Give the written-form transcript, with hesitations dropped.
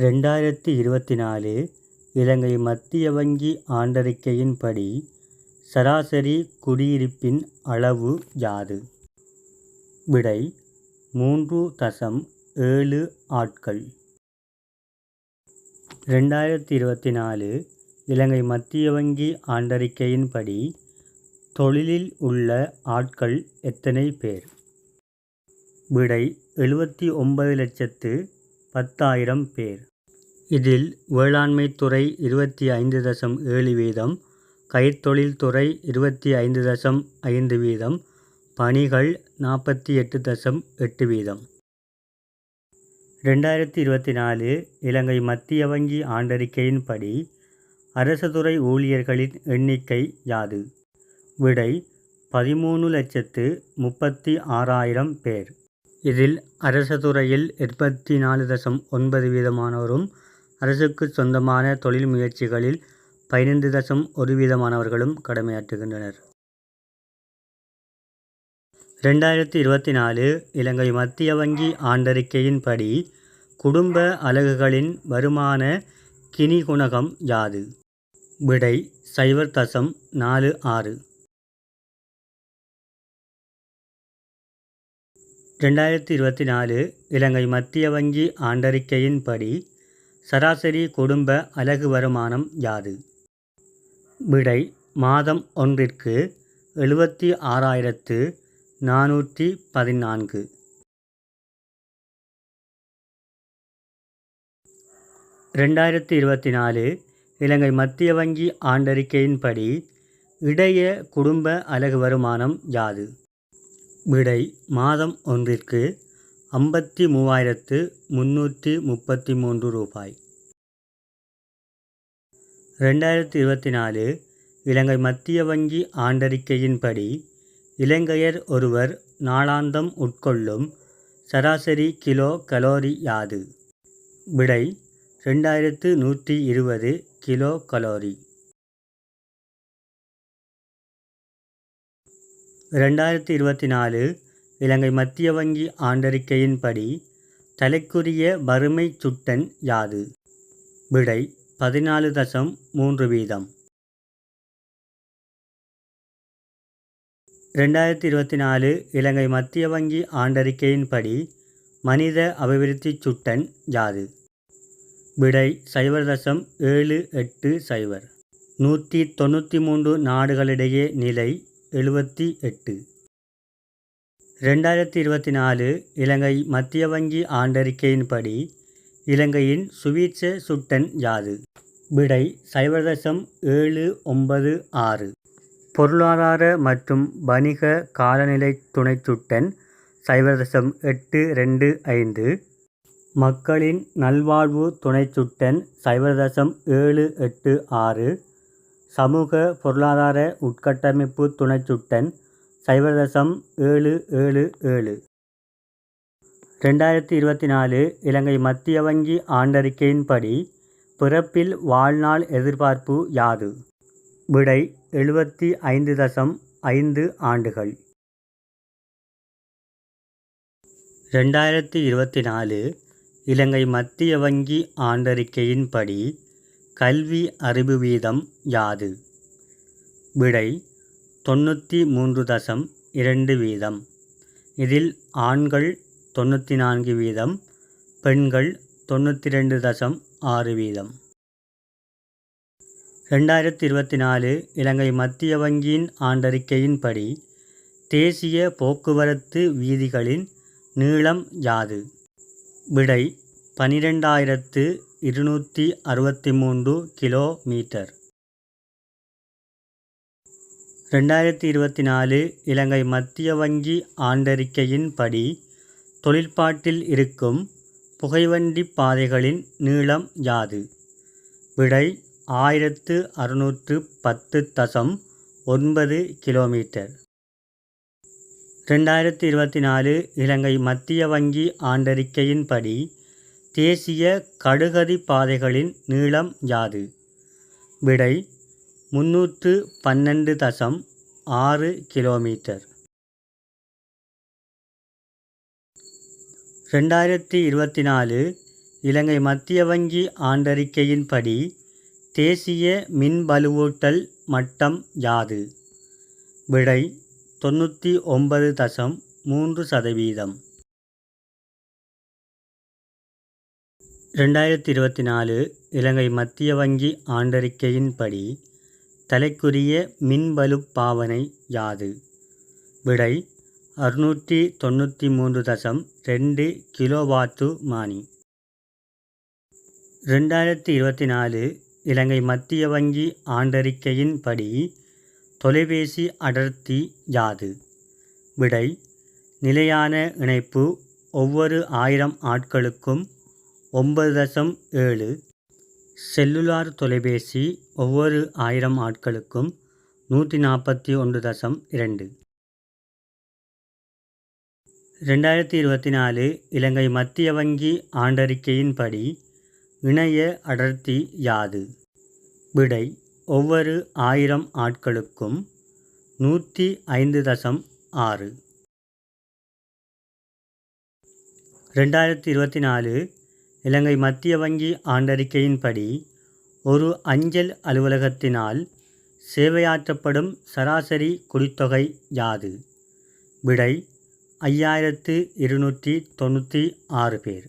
2024 இலங்கை மத்திய வங்கி ஆண்டறிக்கையின்படி சராசரி குடியிருப்பின் அளவு யாது? விடை 3.7 ஆட்கள். 2024 இலங்கை மத்திய வங்கி ஆண்டறிக்கையின்படி தொழிலில் உள்ள ஆட்கள் எத்தனை பேர்? விடை 79,10,000 பேர். இதில் வேளாண்மைத் துறை 25.7%, கைத்தொழில் துறை 25.5%, பணிகள் 48.8%. 2024 இலங்கை மத்திய வங்கி ஆண்டறிக்கையின்படி அரசுத்துறை ஊழியர்களின் எண்ணிக்கை யாது? விடை 13,36,000 பேர். இதில் அரசு துறையில் 84.9%, அரசுக்கு சொந்தமான தொழில் முயற்சிகளில் 15.1%, கடமையாற்றுகின்றனர். 2024 இலங்கை மத்திய வங்கி ஆண்டறிக்கையின்படி குடும்ப அலகுகளின் வருமான கினி குணகம் யாது? விடை 0.46. 2024 இலங்கை மத்திய வங்கி ஆண்டறிக்கையின்படி சராசரி குடும்ப அலகு வருமானம் யாது? விடை மாதம் ஒன்றிற்கு 76,414. 2024 இலங்கை மத்திய வங்கி ஆண்டறிக்கையின்படி இடைய குடும்ப அலகு வருமானம் யாது? விடை மாதம் ஒன்றிற்கு 53,333 ரூபாய். 2024 இலங்கை மத்திய வங்கி ஆண்டறிக்கையின்படி இலங்கையர் ஒருவர் நாளாந்தம் உட்கொள்ளும் சராசரி கிலோ கலோரி யாது? விடை 2120 கிலோ கலோரி. 2024 இலங்கை மத்திய வங்கி ஆண்டறிக்கையின்படி தலைக்குரிய வறுமை சுட்டன் யாது? விடை 14.3%. 2024 இலங்கை மத்திய வங்கி ஆண்டறிக்கையின்படி மனித அபிவிருத்தி சுட்டன் யாது? விடை 0.780. 193 நாடுகளிடையே நிலை 78. 2024 இலங்கை மத்திய வங்கி ஆண்டறிக்கையின்படி இலங்கையின் சுவீட்ச சுட்டன் யாது? விடை 0.796. பொருளாதார மற்றும் வணிக காலநிலை துணை சுட்டன் 0.825. மக்களின் நல்வாழ்வு துணை சுட்டன் 0.786. சமூக பொருளாதார உட்கட்டமைப்பு துணை சுட்டன் 0.777. 2024 இலங்கை மத்திய வங்கி ஆண்டறிக்கையின்படி பிறப்பில் வாழ்நாள் எதிர்பார்ப்பு யாது? விடை 75.5 ஆண்டுகள். 2024 இலங்கை மத்திய வங்கி ஆண்டறிக்கையின்படி கல்வி அறிவு வீதம் யாது? விடை 93.2%. இதில் ஆண்கள் 94%, பெண்கள் 92.6%. 2024 இலங்கை மத்திய வங்கியின் ஆண்டறிக்கையின்படி தேசிய போக்குவரத்து வீதிகளின் நீளம் யாது? விடை 12,263 கிலோமீட்டர். 2024 இலங்கை மத்திய வங்கி ஆண்டறிக்கையின்படி தொழிற்பாட்டில் இருக்கும் புகைவண்டி பாதைகளின் நீளம் யாது? விடை 1,610.9 கிலோமீட்டர். 2024 இலங்கை மத்திய வங்கி ஆண்டறிக்கையின்படி தேசிய கடுகதி பாதைகளின் நீளம் யாது? விடை 312.6 கிலோமீட்டர். 2024 இலங்கை மத்திய வங்கி ஆண்டறிக்கையின்படி தேசிய மின்வலுவூட்டல் மட்டம் யாது? விடை 99.3%. 2024 இலங்கை மத்திய வங்கி ஆண்டறிக்கையின்படி தலைக்குரிய மின்வலுப்பாவனை யாது? விடை 693.2 கிலோவாட்டு மானி. 2024 இலங்கை மத்திய வங்கி ஆண்டறிக்கையின்படி தொலைபேசி அடர்த்தி யாது? விடை நிலையான இணைப்பு ஒவ்வொரு 1000 ஆட்களுக்கும் 9.7. செல்லுலார் தொலைபேசி ஒவ்வொரு 1000 ஆட்களுக்கும் 141.2. 2024 இலங்கை மத்திய வங்கி ஆண்டறிக்கையின்படி இணைய அடர்த்தி யாது? விடை ஒவ்வொரு 1000 ஆட்களுக்கும் 105.6. 2024 இலங்கை மத்திய வங்கி ஆண்டறிக்கையின்படி ஒரு அஞ்சல் அலுவலகத்தினால் சேவையாற்றப்படும் சராசரி குடித்தொகை யாது? விடை 5296 பேர்.